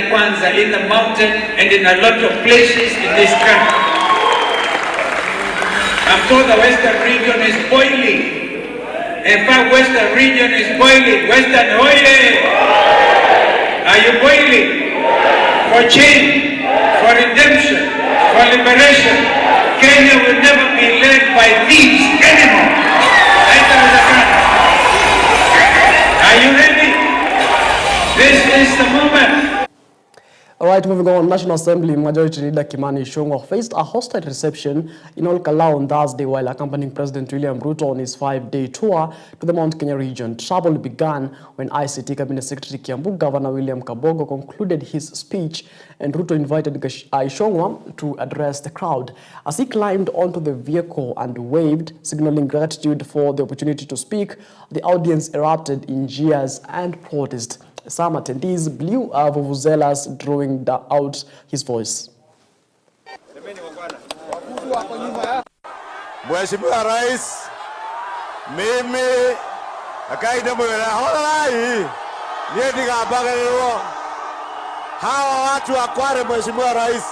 Kenya Kwanza in the mountain and in a lot of places in this country. I'm told the Western region is boiling. In fact, Western region is boiling. Western, oye! Are you boiling? For change, for redemption, for liberation. Kenya will never be led by thieves anymore. Are you ready? This is the moment. All right, moving on. National Assembly Majority Leader Kimani Ichung'wah faced a hostile reception in Olkalau on Thursday while accompanying President William Ruto on his 5-day tour to the Mount Kenya region. Trouble began when ICT Cabinet Secretary Kiambu Governor William Kabogo concluded his speech, and Ruto invited Ichung'wah to address the crowd. As he climbed onto the vehicle and waved, signaling gratitude for the opportunity to speak, the audience erupted in jeers and protest. Some attendees blew vuvuzelas, drawing out his voice. Mheshimiwa Rais, mimi akaida mwela holai niediga bagalelo. Hawa watu wa Kware, Mheshimiwa Rais,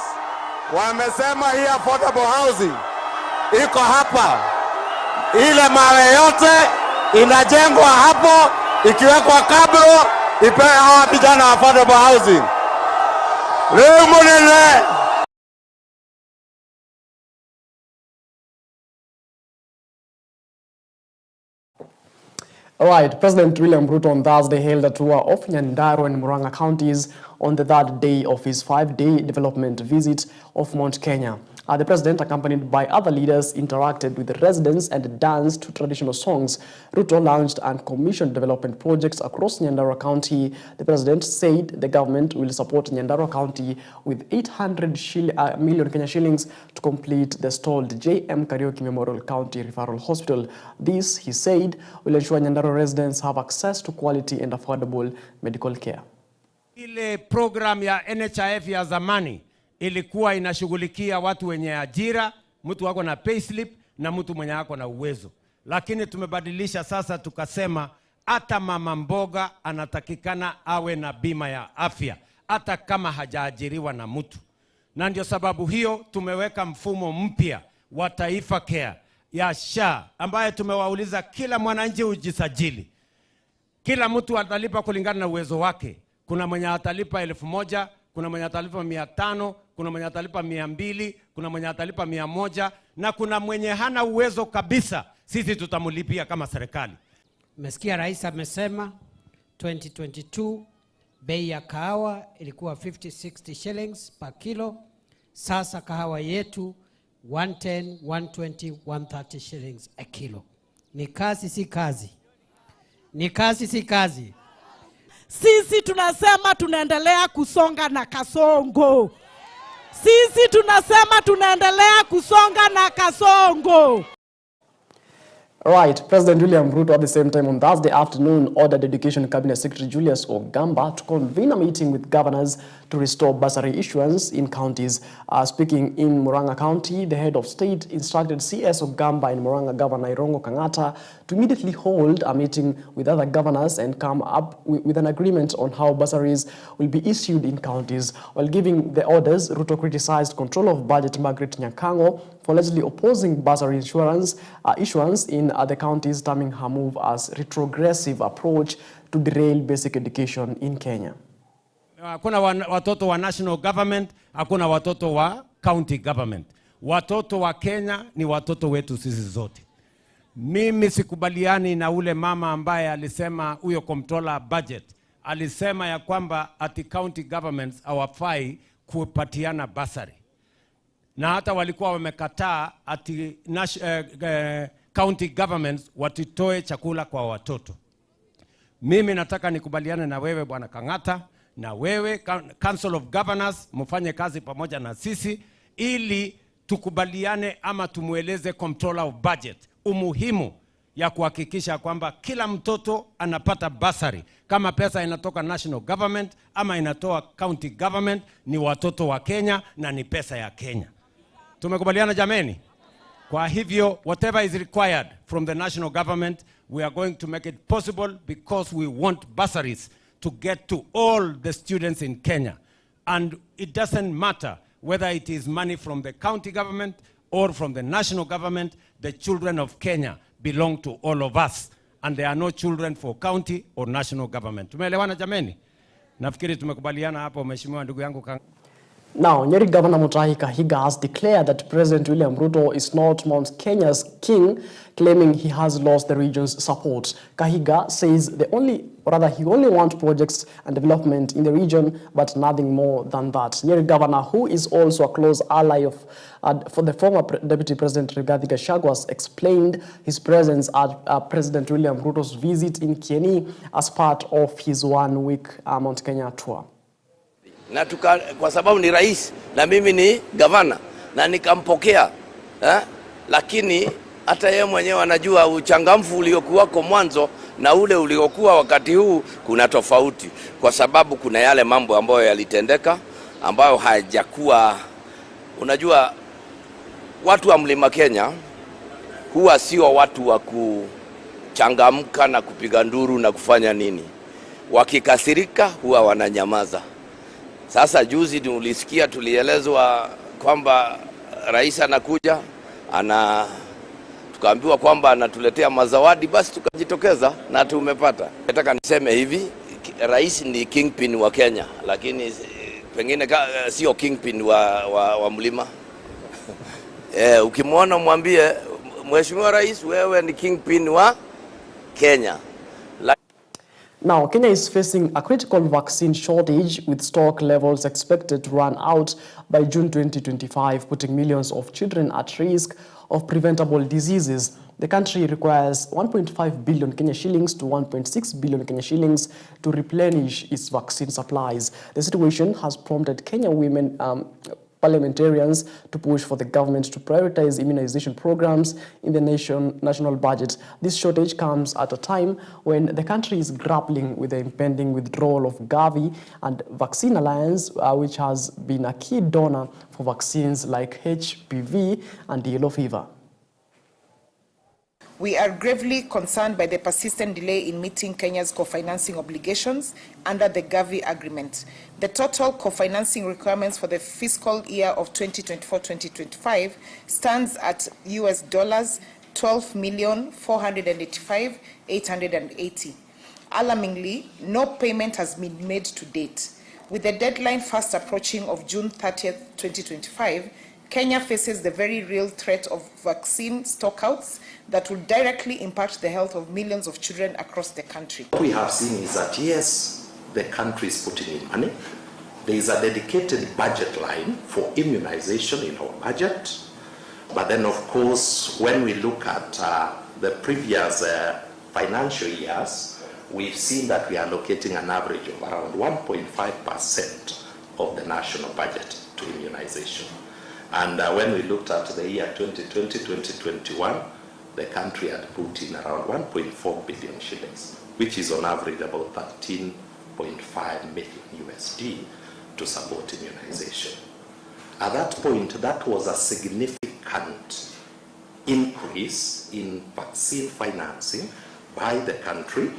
wamesema hii affordable housing iko hapa. Ile mawe yote inajengwa hapo, ikiwekwa kablo ipewe hawa vijana affordable housing. Leo mwenele. All right, President William Ruto on Thursday held a tour of Nyandarua and Murang'a counties on the third day of his 5-day development visit of Mount Kenya. The president, accompanied by other leaders, interacted with the residents and danced to traditional songs. Ruto launched and commissioned development projects across Nyandarua County. The president said the government will support Nyandarua County with 800 million Kenya shillings to complete the stalled J.M. Kariuki Memorial County Referral Hospital. This, he said, will ensure Nyandarua residents have access to quality and affordable medical care. Ile program ya NHIF ya zamani ilikuwa inashughulikia watu wenye ajira, mtu wako na payslip na mtu mwenye wako na uwezo. Lakini tumebadilisha sasa, tukasema hata mama mboga anatakikana awe na bima ya afya hata kama hajaajiriwa na mtu. Na ndio sababu hiyo tumeweka mfumo mpya wa Taifa Care ya SHA ambaye tumewauliza kila mwananchi ujisajili. Kila mtu atalipa kulingana na uwezo wake. Kuna mwenye atalipa 1,000, kuna mwenye atalipa 500, kuna mwenye atalipa 200, kuna mwenye atalipa 100, na kuna mwenye hana uwezo kabisa, sisi tutamulipia kama serikali. Mmesikia rais amesema 2022 bei ya kahawa ilikuwa 50-60 shillings per kilo. Sasa kahawa yetu 110, 120, 130 shillings a kilo. Ni kazi si kazi? Ni kazi si kazi? Sisi tunasema tunaendelea kusonga na kasongo. Sisi tunasema tunaendelea kusonga na kasongo. Right, President William Ruto at the same time on Thursday afternoon ordered Education Cabinet Secretary Julius Ogamba to convene a meeting with governors to restore bursary issuance in counties. Speaking in Murang'a County, the head of state instructed CS Ogamba and Murang'a Governor Irongo Kangata to immediately hold a meeting with other governors and come up with an agreement on how bursaries will be issued in counties. While giving the orders, Ruto criticized Controller of Budget Margaret Nyakango for allegedly opposing bursary issuance in the counties, terming her move as retrogressive approach to derail basic education in Kenya. Hakuna watoto wa national government, hakuna watoto wa county government. Watoto wa Kenya ni watoto wetu sisi zote. Mimi sikubaliani na ule mama ambaye alisema, huyo comptroller budget alisema ya kwamba ati county governments hawafai kupatiana bursary. Na hata walikuwa wamekataa ati county governments watitoe chakula kwa watoto. Mimi nataka nikubaliane na wewe Bwana Kangata, na wewe Council of Governors, mfanye kazi pamoja na sisi ili tukubaliane ama tumueleze Comptroller of Budget umuhimu ya kuhakikisha kwamba kila mtoto anapata bursary. Kama pesa inatoka national government ama inatoa county government, ni watoto wa Kenya na ni pesa ya Kenya. Tumekubaliana jameni? Kwa hivyo, whatever is required from the national government, we are going to make it possible because we want bursaries to get to all the students in Kenya. And it doesn't matter whether it is money from the county government or from the national government. The children of Kenya belong to all of us. And there are no children for county or national government. Tumeelewana jameni? Nafikiri tumekubaliana hapo, mheshimiwa ndugu yangu Kang. Now, Nyeri Governor Mutahi Kahiga has declared that President William Ruto is not Mount Kenya's king, claiming he has lost the region's support. Kahiga says he only wants projects and development in the region, but nothing more than that. Nyeri Governor, who is also a close ally of for the former Deputy President Rigathi Gachagua, explained his presence at President William Ruto's visit in Kieni as part of his one-week Mount Kenya tour. Na kwa sababu ni rais na mimi ni gavana na nikampokea, lakini hata yeye mwenyewe anajua uchangamfu uliokuwako mwanzo na ule uliokuwa wakati huu kuna tofauti, kwa sababu kuna yale mambo ambayo yalitendeka ambayo hayajakuwa. Unajua watu wa Mlima Kenya huwa sio watu wa kuchangamka na kupiga nduru na kufanya nini. Wakikasirika huwa wananyamaza. Sasa juzi tulisikia, tulielezwa kwamba rais anakuja, tukaambiwa kwamba anatuletea mazawadi, basi tukajitokeza na tumepata. Nataka niseme hivi, rais ni kingpin wa Kenya, lakini pengine sio kingpin wa mlima. Ukimwona mwambie mheshimiwa rais, wewe ni kingpin wa Kenya. Now, Kenya is facing a critical vaccine shortage, with stock levels expected to run out by June 2025, putting millions of children at risk of preventable diseases. The country requires 1.5 billion Kenya shillings to 1.6 billion Kenya shillings to replenish its vaccine supplies. The situation has prompted Kenya women parliamentarians to push for the government to prioritize immunization programs in the national budget. This shortage comes at a time when the country is grappling with the impending withdrawal of Gavi and Vaccine Alliance, which has been a key donor for vaccines like HPV and yellow fever. We are gravely concerned by the persistent delay in meeting Kenya's co-financing obligations under the Gavi agreement. The total co-financing requirements for the fiscal year of 2024-2025 stands at US dollars 12,485,880. Alarmingly, no payment has been made to date. With the deadline fast approaching of June 30th, 2025, Kenya faces the very real threat of vaccine stockouts that will directly impact the health of millions of children across the country. What we have seen is that, yes, the country is putting in money. There is a dedicated budget line for immunization in our budget. But then, of course, when we look at the previous financial years, we've seen that we are allocating an average of around 1.5% of the national budget to immunization. And when we looked at the year 2020-2021, the country had put in around 1.4 billion shillings, which is on average about 13.5 million USD to support immunization. At that point, that was a significant increase in vaccine financing by the country,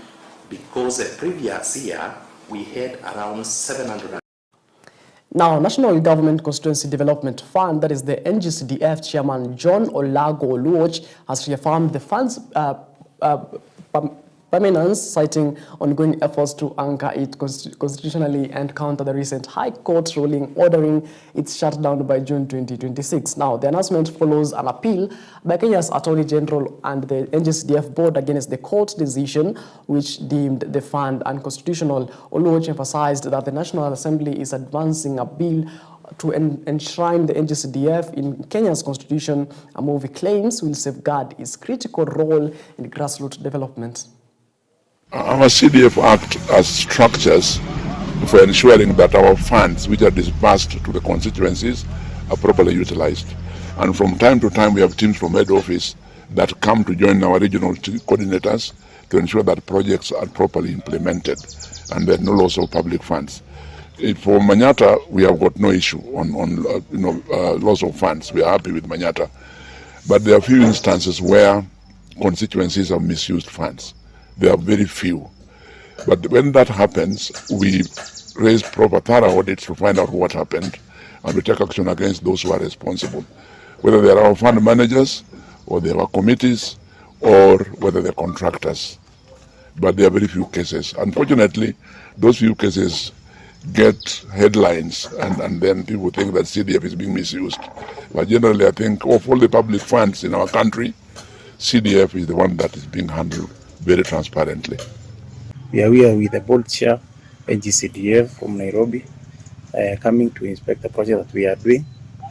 because the previous year we had around 700. Now, National Government Constituency Development Fund, that is the NGCDF Chairman John Olago Oluoch, has reaffirmed the fund's permanence, citing ongoing efforts to anchor it constitutionally and counter the recent High Court ruling ordering its shutdown by June 2026. Now, the announcement follows an appeal by Kenya's Attorney General and the NGCDF board against the court's decision, which deemed the fund unconstitutional. Oluoch emphasized that the National Assembly is advancing a bill to enshrine the NGCDF in Kenya's constitution, a move he claims will safeguard its critical role in grassroots development. Our CDF Act has structures for ensuring that our funds which are disbursed to the constituencies are properly utilized. And from time to time we have teams from head office that come to join our regional coordinators to ensure that projects are properly implemented and there are no loss of public funds. For Manyata, we have got no issue on loss of funds. We are happy with Manyata. But there are few instances where constituencies have misused funds. There are very few. But when that happens, we raise proper thorough audits to find out what happened and to take action against those who are responsible, whether they are our fund managers or they are our committees or whether they're contractors. But there are very few cases. Unfortunately, those few cases get headlines and then people think that CDF is being misused. But generally, I think of all the public funds in our country, CDF is the one that is being handled very transparently. We are here with the board chair, NGCDF from Nairobi, coming to inspect the project that we are doing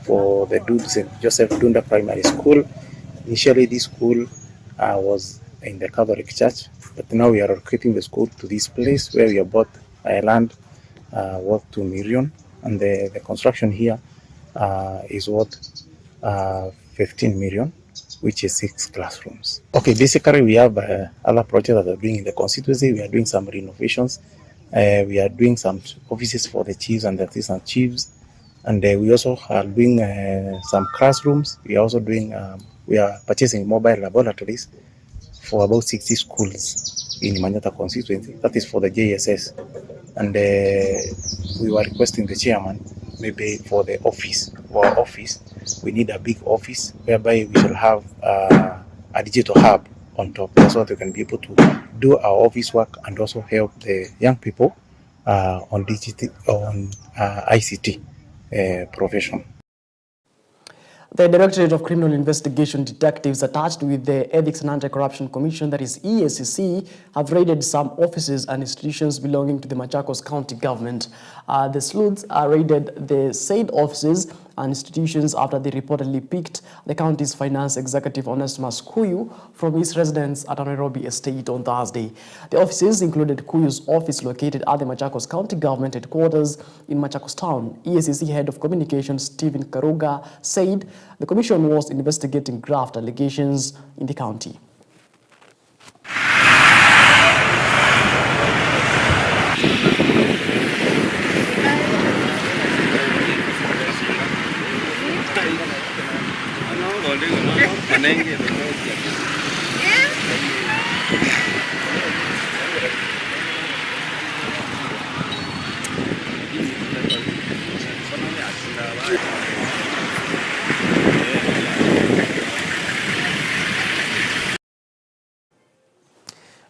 for the St. Joseph Dunda Primary School. Initially, this school was in the Catholic Church, but now we are relocating the school to this place where we have bought land worth 2 million, and the construction here is worth 15 million, which is 6 classrooms. Okay, basically we have other projects that are doing in the constituency. We are doing some renovations. We are doing some offices for the chiefs and the assistant chiefs, and we also are doing some classrooms. We are also doing we are purchasing mobile laboratories for about 60 schools in Manyata constituency. That is for the JSS. And we were requesting the chairman, maybe for the office, for our office, we need a big office whereby we shall have a digital hub on top, so that we can be able to do our office work and also help the young people on ICT profession. The Directorate of Criminal Investigation detectives attached with the Ethics and Anti-Corruption Commission, that is EACC, have raided some offices and institutions belonging to the Machakos County government. The sleuths raided the said offices and institutions after they reportedly picked the county's finance executive Onesimus Kuyu from his residence at a Nairobi estate on Thursday. The offices included Kuyu's office located at the Machakos County government headquarters in Machakos town. EACC head of communications Stephen Karuga said the commission was investigating graft allegations in the county.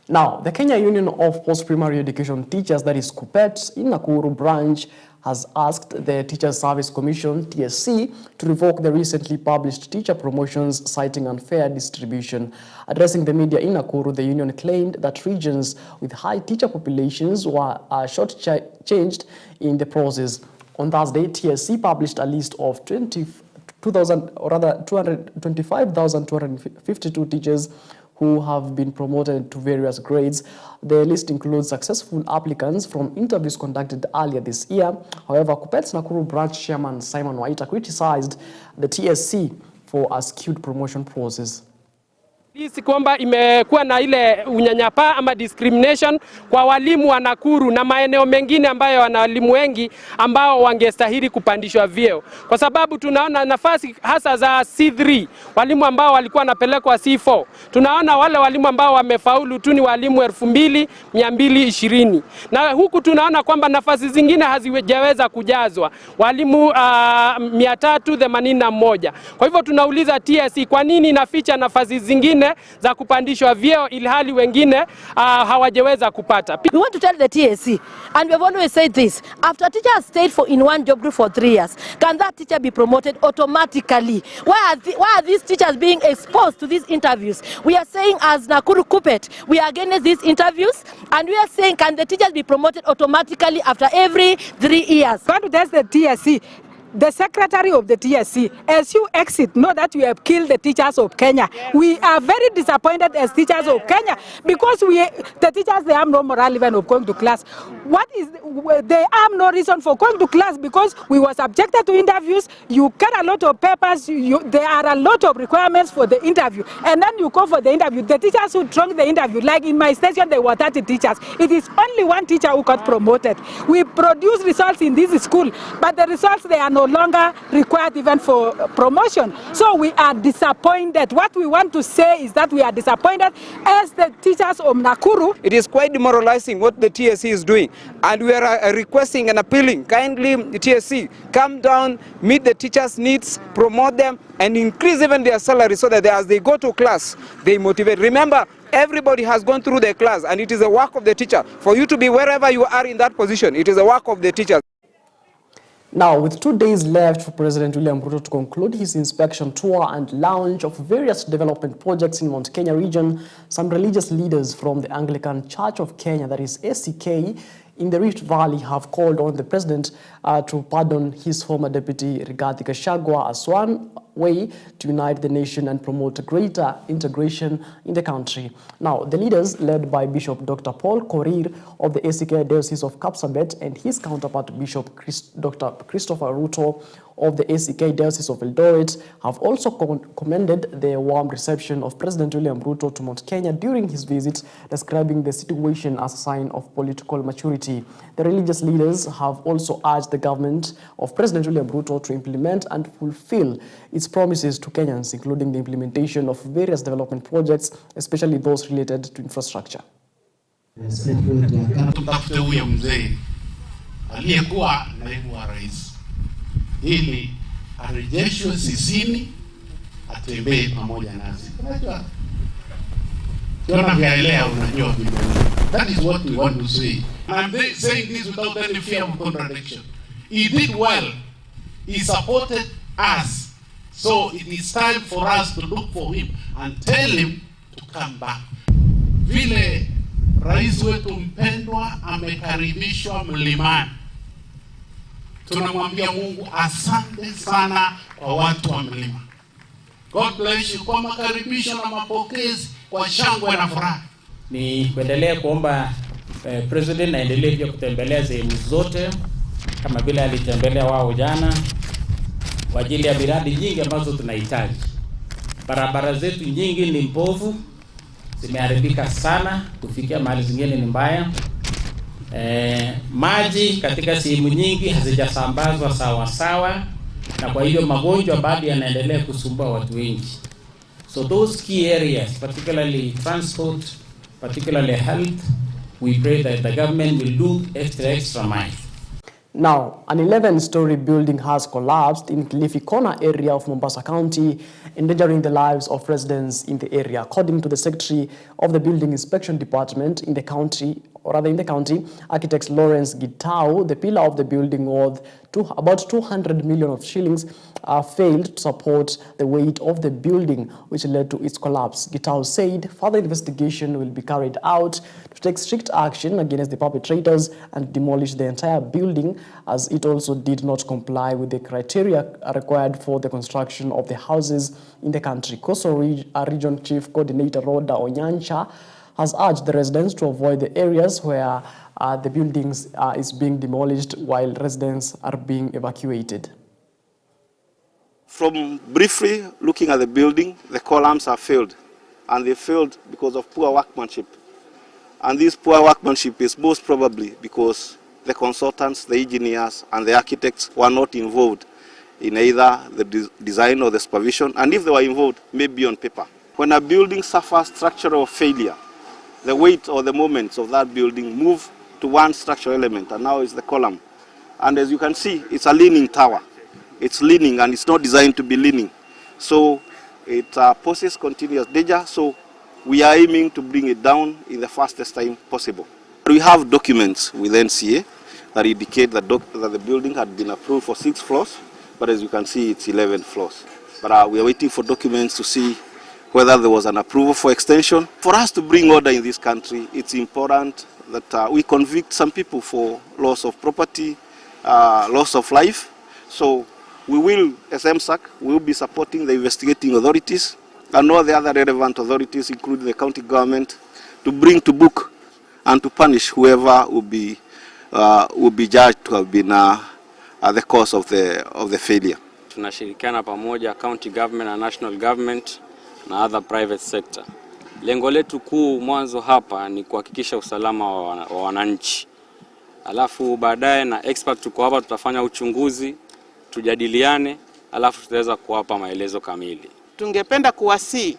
Now, the Kenya Union of Post-Primary Education Teachers, that is KUPPET, in Nakuru branch, has asked the Teachers Service Commission, TSC, to revoke the recently published teacher promotions citing unfair distribution. Addressing the media in Nakuru, the union claimed that regions with high teacher populations were short-changed in the process. On Thursday, TSC published a list of 225,252 teachers who have been promoted to various grades. The list includes successful applicants from interviews conducted earlier this year. However, KUPPET's Nakuru branch chairman Simon Waita criticized the TSC for a skewed promotion process. Hisi kwamba imekuwa na ile unyanyapaa ama discrimination kwa walimu wa Nakuru na maeneo mengine ambayo wana walimu wengi ambao wangestahili kupandishwa vyeo. Kwa sababu tunaona nafasi hasa za C3, walimu ambao walikuwa wanapelekwa C4. Tunaona wale walimu ambao wamefaulu tu ni walimu 2220. Na huku tunaona kwamba nafasi zingine hazijaweza kujazwa. Walimu 381. Kwa hivyo tunauliza TSC kwa nini inaficha nafasi zingine za kupandishwa vyeo ilhali wengine hawajaweza kupata. We want to tell the TSC, and we have always said this, after a teacher has stayed in one job group for 3 years, can that teacher be promoted automatically? Why are these teachers being exposed to these interviews? We are saying as Nakuru KUPPET, we are against these interviews, and we are saying, can the teachers be promoted automatically after every 3 years? I want to tell the TSC, the secretary of the TSC, as you exit, know that you have killed the teachers of Kenya. Yes. We are very disappointed as teachers of Kenya because the teachers, they have no moral even of going to class. They have no reason for going to class because we were subjected to interviews. You get a lot of papers. There are a lot of requirements for the interview. And then you go for the interview. The teachers who drunk the interview, like in my station, there were 30 teachers. It is only one teacher who got promoted. We produce results in this school, but the results, they are not no longer required even for promotion. So we are disappointed. What we want to say is that we are disappointed as the teachers of Nakuru. It is quite demoralizing what the TSC is doing, and we are requesting and appealing, kindly the TSC, come down, meet the teachers' needs, promote them, and increase even their salary so that as they go to class, they motivate. Remember, everybody has gone through their class, and it is the work of the teacher. For you to be wherever you are in that position, it is the work of the teacher. Now, with 2 days left for President William Ruto to conclude his inspection tour and launch of various development projects in Mount Kenya region, some religious leaders from the Anglican Church of Kenya, that is ACK, in the Rift Valley have called on the president to pardon his former deputy Rigathi Gachagua as one way to unite the nation and promote greater integration in the country. Now, the leaders, led by Bishop Dr. Paul Korir of the ACK Diocese of Kapsabet and his counterpart Bishop Dr. Christopher Ruto of the ACK Diocese of Eldoret, have also commended the warm reception of President William Ruto to Mount Kenya during his visit, describing the situation as a sign of political maturity. The religious leaders have also urged the government of President William Ruto to implement and fulfill its promises to Kenyans, including the implementation of various development projects, especially those related to infrastructure. Tutafute huyo mzee aliyekuwa naibu wa rais ili arejeshwe sisini, atembee pamoja nasi. Unajua, tunaelea, unajua vipi? That is what we want to say. I'm saying this without any fear of contradiction. He did well. He supported us. So it is time for us to look for him and tell him to come back. Vile rais wetu mpendwa amekaribishwa mlimani, tunamwambia Mungu asante sana kwa watu wa mlima. God bless you kwa makaribisho na mapokezi, kwa shangwe na furaha. Ni kuendelea kuomba president aendelee pia kutembelea sehemu zote kama vile alitembelea wao jana kwa ajili ya miradi nyingi ambazo tunahitaji. Barabara zetu nyingi ni mbovu, zimeharibika sana, kufikia mahali zingine ni mbaya. Maji katika sehemu nyingi hazijasambazwa sawa sawa, na kwa hivyo magonjwa bado yanaendelea kusumbua watu wengi. So those key areas, particularly transport, particularly health, we pray that the government will do extra mile. Now, an 11-story building has collapsed in Kilifi Corner area of Mombasa County, endangering the lives of residents in the area. According to the Secretary of the Building Inspection Department in the county, architect Lawrence Gitau, the pillar of the building worth about 200 million of shillings failed to support the weight of the building, which led to its collapse. Gitau said further investigation will be carried out to take strict action against the perpetrators and demolish the entire building, as it also did not comply with the criteria required for the construction of the houses in the country. Koso Region Chief Coordinator Rhoda Onyancha has urged the residents to avoid the areas where the buildings is being demolished while residents are being evacuated. From briefly looking at the building, the columns are failed, and they failed because of poor workmanship. And this poor workmanship is most probably because the consultants, the engineers, and the architects were not involved in either the design or the supervision, and if they were involved, maybe on paper. When a building suffers structural failure, the weight or the moments of that building move to one structural element, and now it's the column. And as you can see, it's a leaning tower. It's leaning, and it's not designed to be leaning. So it poses continuous danger, so we are aiming to bring it down in the fastest time possible. We have documents with NCA that indicate that the building had been approved for 6 floors, but as you can see, it's 11 floors. But we are waiting for documents to see whether there was an approval for extension. For us to bring order in this country, it's important that we convict some people for loss of property, loss of life. So we will, as MSAC, we will be supporting the investigating authorities and all the other relevant authorities, including the county government, to bring to book and to punish whoever will be judged to have been the cause of the failure. Tunashirikiana pamoja county government na national government na other private sector. Lengo letu kuu mwanzo hapa ni kuhakikisha usalama wa wananchi. Alafu baadaye na expert tuko hapa tutafanya uchunguzi, tujadiliane, alafu tutaweza kuwapa maelezo kamili. Tungependa kuwasihi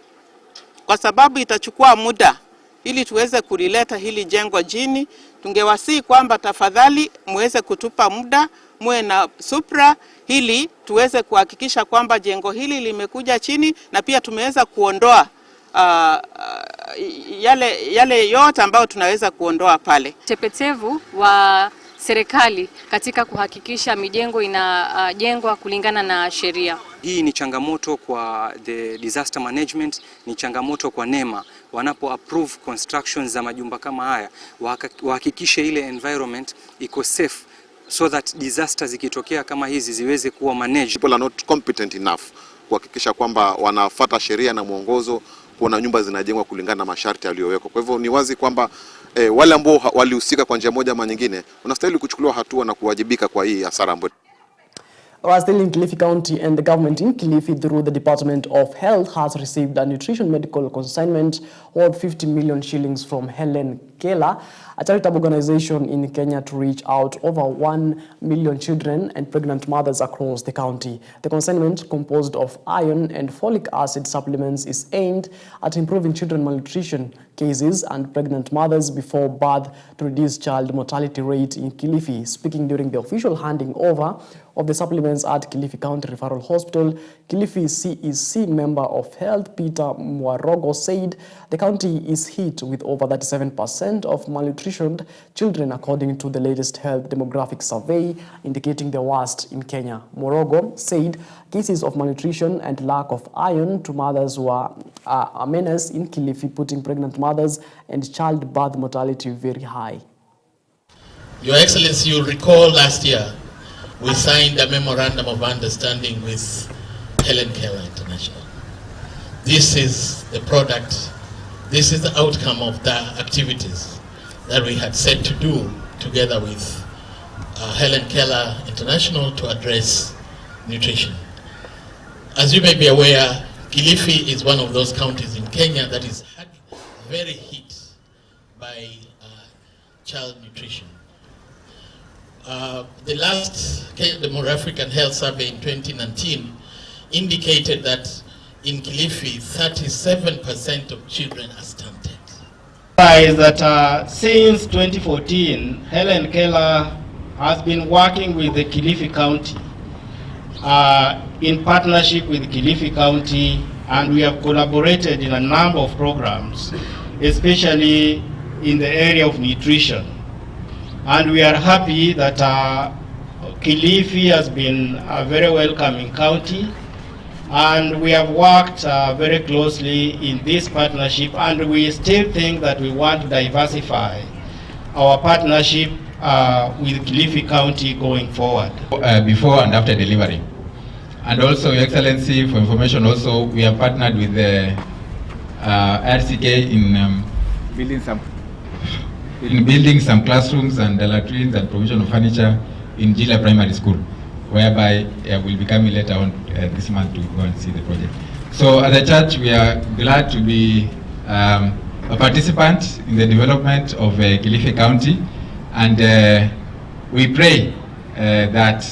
kwa sababu itachukua muda ili tuweze kulileta hili jengo jini. Tungewasihi kwamba tafadhali muweze kutupa muda, muwe na supra ili tuweze kuhakikisha kwamba jengo hili limekuja chini na pia tumeweza kuondoa yale yote ambayo tunaweza kuondoa pale. Tepetevu wa serikali katika kuhakikisha mijengo inajengwa kulingana na sheria. Hii ni changamoto kwa the disaster management, ni changamoto kwa NEMA wanapo approve constructions za majumba kama haya, wahakikishe ile environment iko safe so that disasters zikitokea kama hizi ziweze kuwa managed. People are not competent enough kuhakikisha kwamba wanafuata sheria na mwongozo kuona nyumba zinajengwa kulingana na masharti yaliyowekwa. Kwa hivyo ni wazi kwamba wale ambao walihusika kwa njia moja ama nyingine wanastahili kuchukuliwa hatua na kuwajibika kwa hii hasara ambayo. Still in Kilifi County, and the government in Kilifi through the Department of Health has received a nutrition medical consignment worth 50 million shillings from Helen Keller, a charitable organization in Kenya, to reach out over 1 million children and pregnant mothers across the county. The consignment, composed of iron and folic acid supplements, is aimed at improving children malnutrition cases and pregnant mothers before birth to reduce child mortality rate in Kilifi. Speaking during the official handing over of the supplements at Kilifi County Referral Hospital, Kilifi CEC Member of Health Peter Mwarogo said the county is hit with over 37% of malnutritioned children according to the latest health demographic survey, indicating the worst in Kenya. Mwarogo said cases of malnutrition and lack of iron to mothers were a menace in Kilifi, putting pregnant mothers and childbirth mortality very high. Your Excellency, you'll recall last year we signed a memorandum of understanding with Helen Keller International. This is the product, this is the outcome of the activities that we had set to do together with Helen Keller International to address nutrition. As you may be aware, Kilifi is one of those counties in Kenya that is very hit by child nutrition. The last Demographic and Health Survey in 2019 indicated that in Kilifi, 37% of children are stunted. Is that since 2014, Helen Keller has been working with the Kilifi County in partnership with Kilifi County, and we have collaborated in a number of programs, especially in the area of nutrition. And we are happy that Kilifi has been a very welcoming county, and we have worked very closely in this partnership, and we still think that we want to diversify our partnership with Kilifi County going forward. Before and after delivery. And also, Your Excellency, for information also, we have partnered with the RCK in building some classrooms and latrines and provision of furniture in Jila Primary School, whereby we'll be coming later on this month to go and see the project. So as a church, we are glad to be a participant in the development of Kilifi County, and we pray that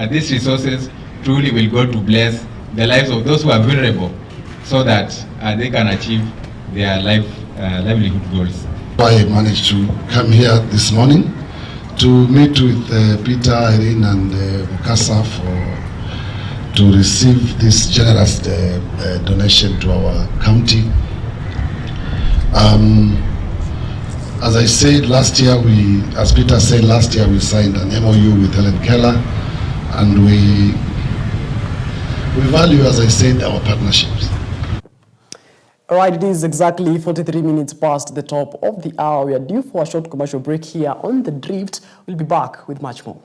these resources truly will go to bless the lives of those who are vulnerable, so that they can achieve their livelihood goals. I managed to come here this morning to meet with Peter, Irene and Mukasa to receive this generous donation to our county. As I said last year, as Peter said last year, we signed an MOU with Helen Keller, and we value, as I said, our partnerships. All right, it is exactly 43 minutes past the top of the hour. We are due for a short commercial break here on The Drift. We'll be back with much more.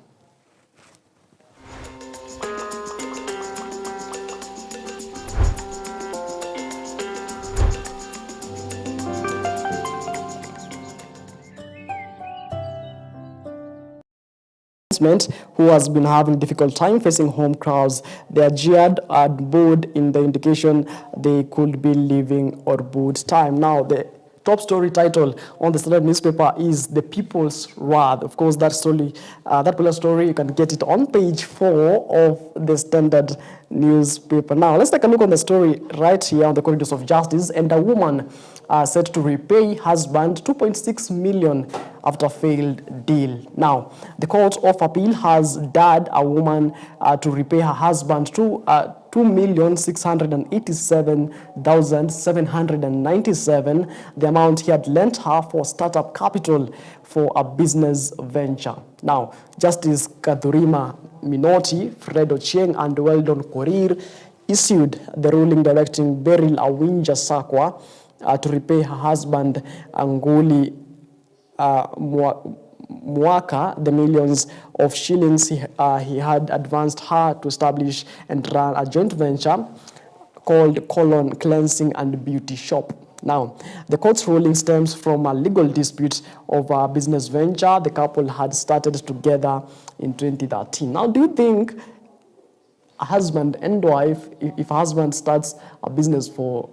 Who has been having a difficult time facing home crowds. They are jeered and booed in the indication they could be leaving or boot time. Now, the top story title on the Standard newspaper is The People's Wrath. Of course, that story, that particular story, you can get it on page 4 of the Standard newspaper. Now, let's take a look on the story right here on the corridors of justice. And a woman set to repay husband 2.6 million after failed deal. Now, the Court of Appeal has dared a woman to repay her husband 2,687,797, the amount he had lent her for startup capital for a business venture. Now, Justice Kadhurima Minoti, Fred Ochieng, and Weldon Korir issued the ruling directing Beryl Awinja Sakwa to repay her husband Anguli Mwaka the millions of shillings he had advanced her to establish and run a joint venture called Colon Cleansing and Beauty Shop. Now, the court's ruling stems from a legal dispute over a business venture the couple had started together in 2013. Now, do you think a husband and wife, if a husband starts a business for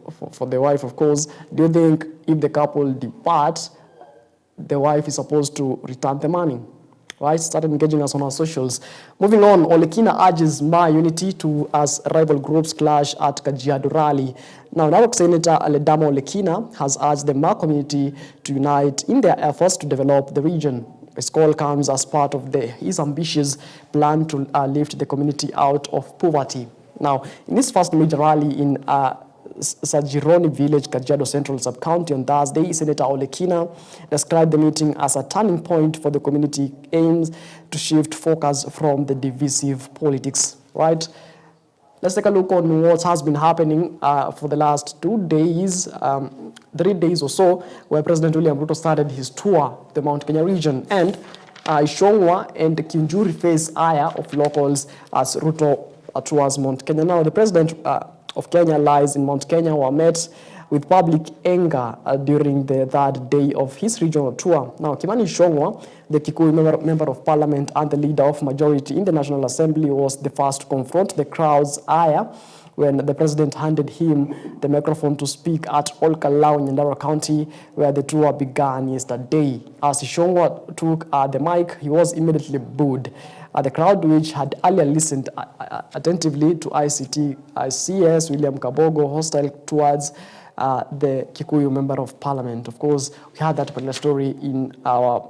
the wife, of course, do you think if the couple depart, the wife is supposed to return the money? Right? Start engaging us on our socials. Moving on, Olekina urges Ma unity to as rival groups clash at Kajiado rally. Now, Narok Senator Aledama Olekina has urged the Ma community to unite in their efforts to develop the region. This call comes as part of his ambitious plan to lift the community out of poverty. Now, in his first major rally in Sajironi village, Kajiado Central Sub-County on Thursday, Senator Olekina described the meeting as a turning point for the community aims to shift focus from the divisive politics. Right? Let's take a look on what has been happening for the last 2 days, 3 days or so, where President William Ruto started his tour the Mount Kenya region. And Ishongwa and Kinjuri face ire of locals as Ruto tours Mount Kenya. Now, the president of Kenya lies in Mount Kenya were met with public anger during the third day of his regional tour. Now, Kimani Ishongwa, the Kikuyu member of parliament and the leader of majority in the National Assembly, was the first to confront the crowd's ire when the president handed him the microphone to speak at Olkalau in Nyandarua County, where the tour began yesterday. As Ishongwa took the mic, he was immediately booed. The crowd, which had earlier listened attentively to CS William Kabogo, hostile towards the Kikuyu member of parliament. Of course, we had that particular story in our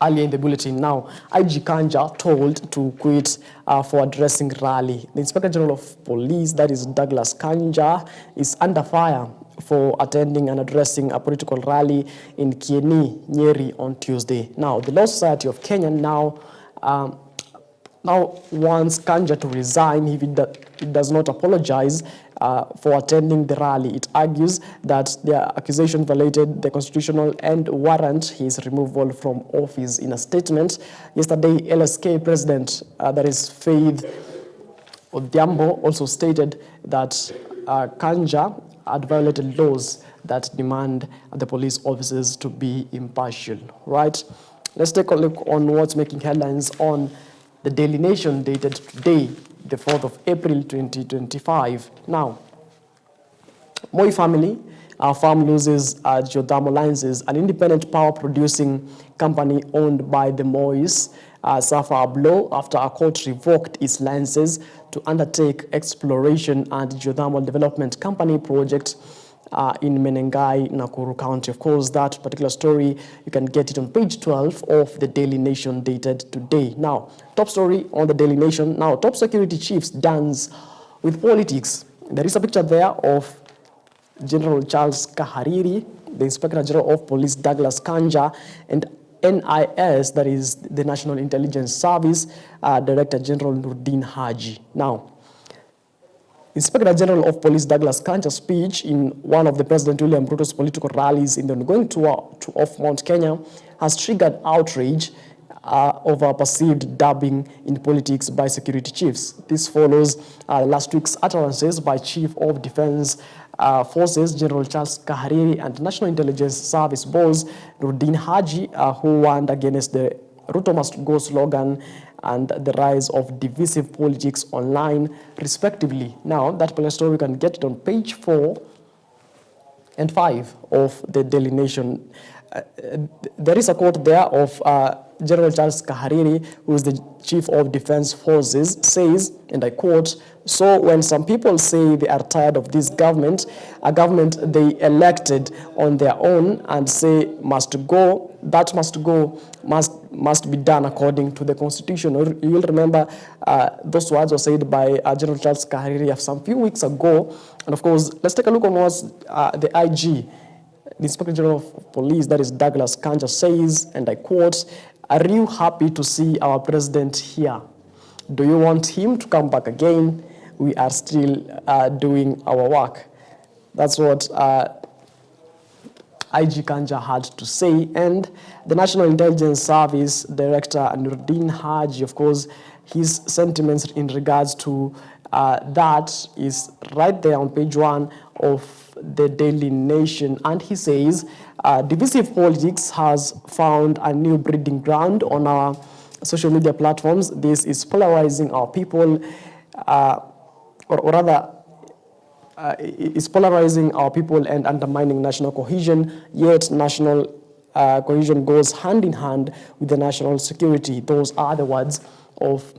earlier in the bulletin. Now, IG Kanja told to quit for addressing rally. The Inspector General of Police, that is Douglas Kanja, is under fire for attending and addressing a political rally in Kieni, Nyeri on Tuesday. Now, the Law Society of Kenya now wants Kanja to resign if it does not apologize for attending the rally. It argues that the accusation violated the constitutional and warrant his removal from office. In a statement yesterday, LSK President, that is Faith Odhiambo, also stated that Kanja had violated laws that demand the police officers to be impartial. Right? Let's take a look on what's making headlines on the Daily Nation dated today, the 4th of April 2025. Now, Moi family, our farm loses geothermal licenses. An independent power producing company owned by the Mois suffer a blow after a court revoked its licenses to undertake exploration and geothermal development company project in Menengai, Nakuru County. Of course, that particular story, you can get it on page 12 of the Daily Nation dated today. Now, top story on the Daily Nation. Now, top security chiefs dance with politics. There is a picture there of General Charles Kahariri, the Inspector General of Police Douglas Kanja, and NIS, that is the National Intelligence Service, Director General Nurdin Haji. Now, Inspector General of Police Douglas Kanja's speech in one of the President William Ruto's political rallies in the ongoing tour of Mount Kenya has triggered outrage over perceived dabbing in politics by security chiefs. This follows last week's utterances by Chief of Defense Forces General Charles Kahariri and National Intelligence Service boss Nurdin Haji, who warned against the Ruto must go slogan and the rise of divisive politics online, respectively. Now, that particular story, we can get it on page 4 and 5 of the Daily Nation. There is a quote there of General Charles Kahariri, who is the Chief of Defense Forces, says, and I quote, "So when some people say they are tired of this government, a government they elected on their own, and say must go, that must go, must be done according to the Constitution." You will remember those words were said by General Charles Kahariri some few weeks ago. And of course, let's take a look on what the IG, the Inspector General of Police, that is Douglas Kanja, says, and I quote, "Are you happy to see our president here? Do you want him to come back again? We are still doing our work." That's what IG Kanja had to say. And the National Intelligence Service Director Nuruddin Haji, of course, his sentiments in regards to that is right there on page 1 of the Daily Nation. And he says, divisive politics has found a new breeding ground on our social media platforms. This is polarizing our people, or rather, is polarizing our people and undermining national cohesion, yet national cohesion goes hand in hand with the national security. Those are the words of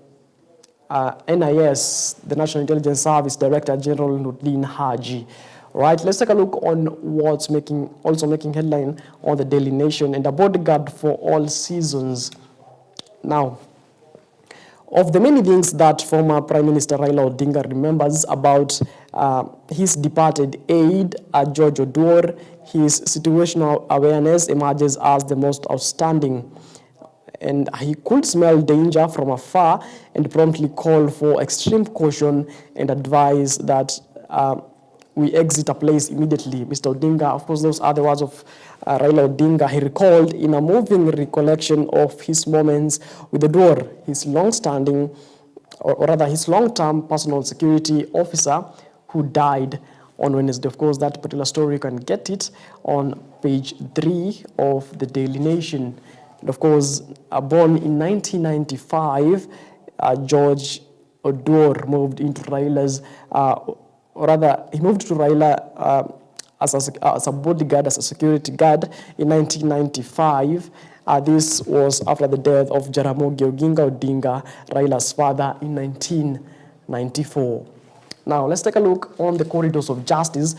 NIS, the National Intelligence Service Director General Nuruddin Haji. Right, let's take a look on what's also making headline on the Daily Nation, and a bodyguard for all seasons. Now, of the many things that former Prime Minister Raila Odinga remembers about his departed aide, George Oduor, his situational awareness emerges as the most outstanding. And he could smell danger from afar and promptly call for extreme caution and advise that we exit a place immediately. Mr. Odinga, of course, those are the words of Raila Odinga. He recalled in a moving recollection of his moments with Oduor, his long-standing, or rather his long-term personal security officer who died on Wednesday. Of course, that particular story, you can get it on page 3 of the Daily Nation. And of course, born in 1995, George Oduor moved into Raila's, or rather, he moved to Raila as a bodyguard, as a security guard in 1995. This was after the death of Jaramogi Oginga Odinga, Raila's father, in 1994. Now, let's take a look on the corridors of justice.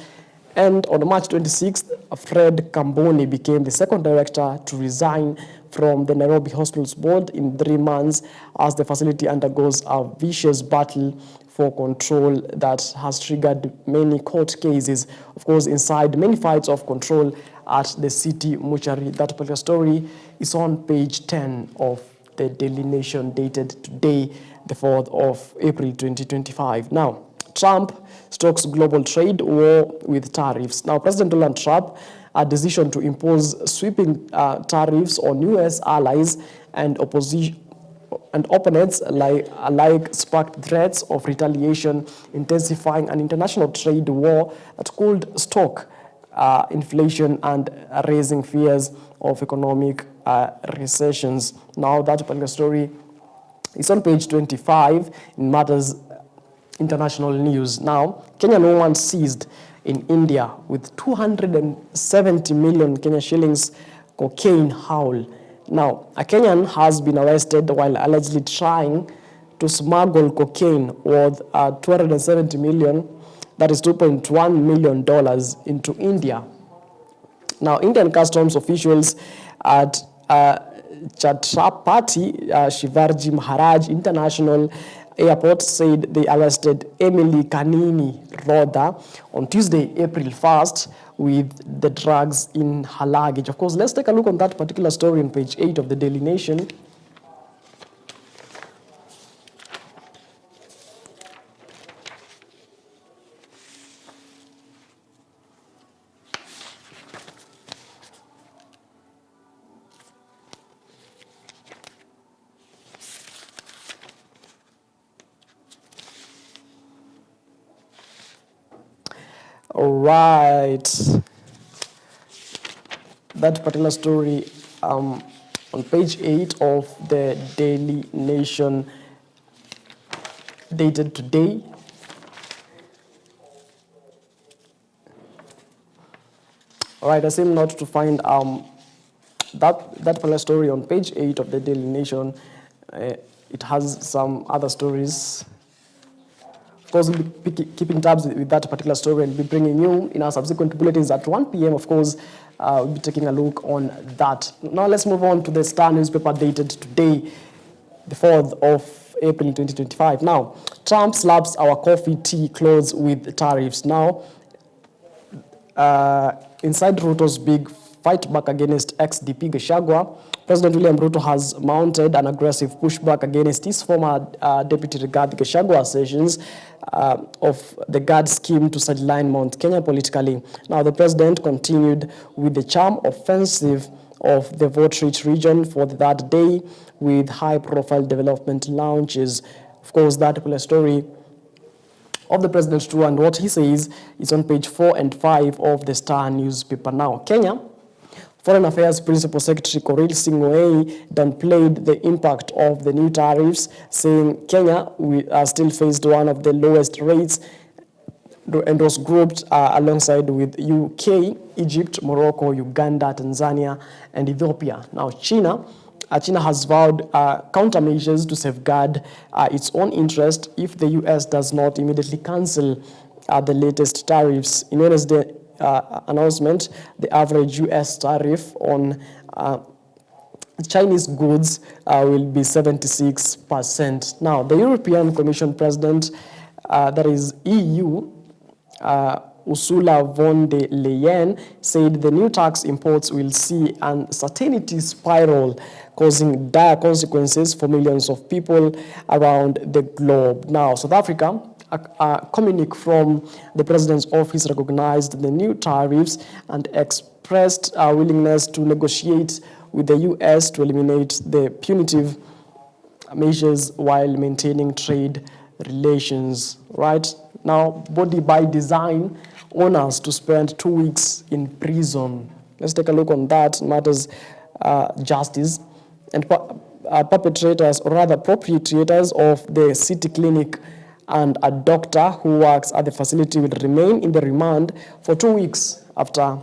And on March 26th, Fred Kamboni became the second director to resign from the Nairobi Hospitals Board in 3 months as the facility undergoes a vicious battle for control that has triggered many court cases. Of course, inside many fights of control at the city mortuary. That particular story is on page 10 of the Daily Nation, dated today, the 4th of April 2025. Now, Trump stokes global trade war with tariffs. Now, President Donald Trump, a decision to impose sweeping tariffs on U.S. allies and opposition and opponents alike sparked threats of retaliation, intensifying an international trade war that could stoke inflation and raising fears of economic recessions. Now, that particular story is on page 25 in Matters International News. Now, Kenyan woman seized in India with 270 million Kenya shillings cocaine haul. Now, a Kenyan has been arrested while allegedly trying to smuggle cocaine worth 270 million, that is $2.1 million, into India. Now, Indian customs officials at Chhatrapati Shivaji Maharaj International Airport said they arrested Emily Kanini Rodha on Tuesday, April 1st, with the drugs in her luggage. Of course, let's take a look on that particular story on page 8 of the Daily Nation. All right, that particular story on page 8 of the Daily Nation, dated today. All right, I seem not to find that particular story on page 8 of the Daily Nation. It has some other stories. Of course, we'll be keeping tabs with that particular story and be bringing you in our subsequent bulletins at 1 p.m. Of course, we'll be taking a look on that. Now let's move on to the Star newspaper dated today, the 4th of April 2025. Now, Trump slaps our coffee tea clothes with tariffs. Now, inside Ruto's big fight back against ex-DP Gachagua, President William Ruto has mounted an aggressive pushback against his former Deputy Rigathi Gachagua assertions of the GAD scheme to sideline Mount Kenya politically. Now, the president continued with the charm offensive of the vote-rich region for that day with high-profile development launches. Of course, that particular story of the president's tour and what he says is on page 4 and 5 of the Star newspaper. Now, Kenya Foreign Affairs Principal Secretary Korir Sing'oei downplayed the impact of the new tariffs, saying Kenya still faced one of the lowest rates and was grouped alongside with UK, Egypt, Morocco, Uganda, Tanzania, and Ethiopia. Now, China has vowed countermeasures to safeguard its own interest if the US does not immediately cancel the latest tariffs. In Wednesday's announcement, the average US tariff on Chinese goods will be 76%. Now, the European Commission President, that is EU, Ursula von der Leyen, said the new tax imports will see an uncertainty spiral, causing dire consequences for millions of people around the globe. Now, South Africa, a communique from the president's office recognized the new tariffs and expressed a willingness to negotiate with the U.S. to eliminate the punitive measures while maintaining trade relations. Right now, body by design owners to spend 2 weeks in prison. Let's take a look on that matters justice. And perpetrators, or rather proprietors of the city clinic and a doctor who works at the facility will remain in the remand for 2 weeks after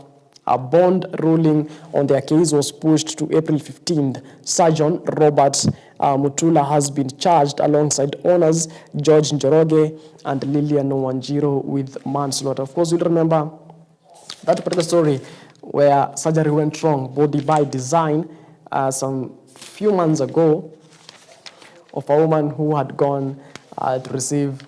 a bond ruling on their case was pushed to April 15th. Surgeon Robert Mutula has been charged alongside owners George Njoroge and Lillian Wanjiru with manslaughter. Of course, you'll remember that particular story where surgery went wrong, body by design, some few months ago, of a woman who had gone to receive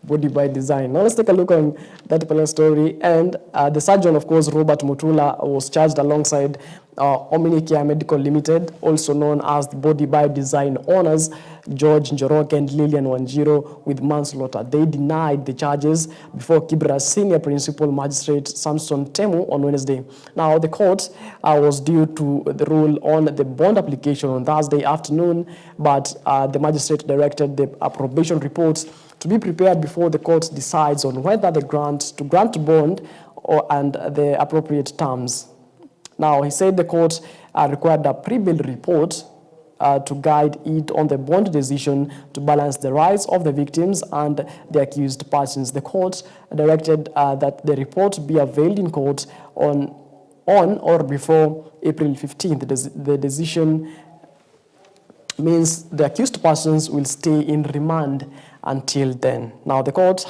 body by design. Now let's take a look on that particular story. And the surgeon, of course, Robert Mutula, was charged alongside Omnicare Medical Limited, also known as the body by design owners, George Njoroge and Lillian Wanjiru, with manslaughter. They denied the charges before Kibra's senior principal magistrate Samson Temu on Wednesday. Now, the court was due to the rule on the bond application on Thursday afternoon, but the magistrate directed the approbation reports to be prepared before the court decides on whether to grant bond and the appropriate terms. Now, he said the court required a pre-bill report to guide it on the bond decision to balance the rights of the victims and the accused persons. The court directed that the report be availed in court on or before April 15th. The decision means the accused persons will stay in remand until then. Now, the court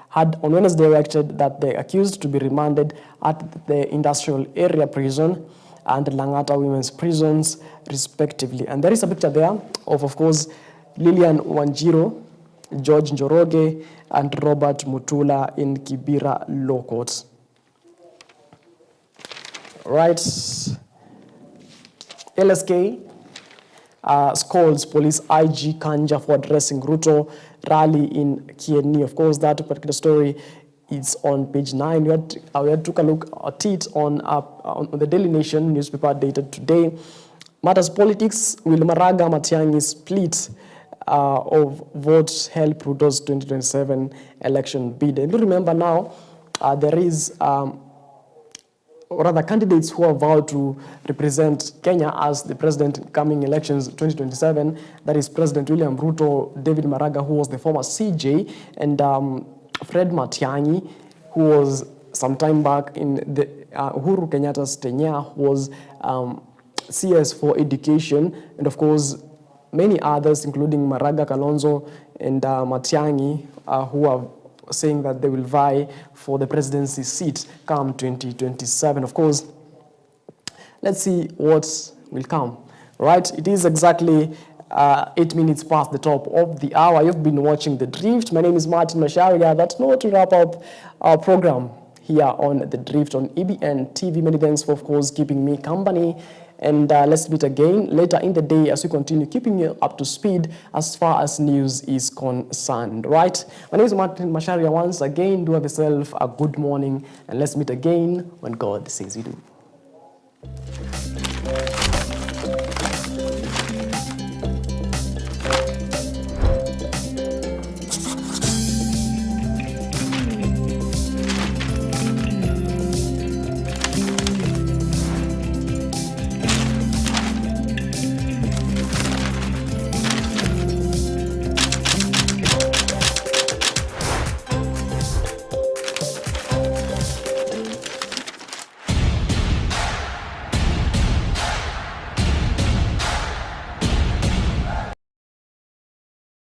had on Wednesday directed that the accused to be remanded at the industrial area prison and Langata women's prisons, respectively. And there is a picture there of course, Lillian Wanjiru, George Njoroge, and Robert Mutula in Kibera Law Court. Right. LSK scolds police IG Kanja for addressing Ruto rally in Kieni. Of course, that particular story is on page 9. We had took a look at it on the Daily Nation newspaper dated today. Matters politics, will Maraga Matiang'i split of votes help Ruto's 2027 election bid? And you remember now, there is or rather candidates who are vowed to represent Kenya as the president in coming elections 2027. That is President William Ruto, David Maraga, who was the former CJ, and Fred Matiang'i, who was some time back in the Uhuru Kenyatta's tenure was CS for education, and of course many others, including Maraga Kalonzo and Matiang'i, who are saying that they will vie for the presidency seat come 2027. Of course, let's see what will come. Right, it is exactly 8 minutes past the top of the hour. You've been watching The Drift. My name is Martin Masharia. That's not to wrap up our program here on The Drift on EBN TV. Many thanks for, of course, keeping me company. And let's meet again later in the day as we continue keeping you up to speed as far as news is concerned. Right? My name is Martin Masharia. Once again, do have yourself a good morning, and let's meet again when God says we do.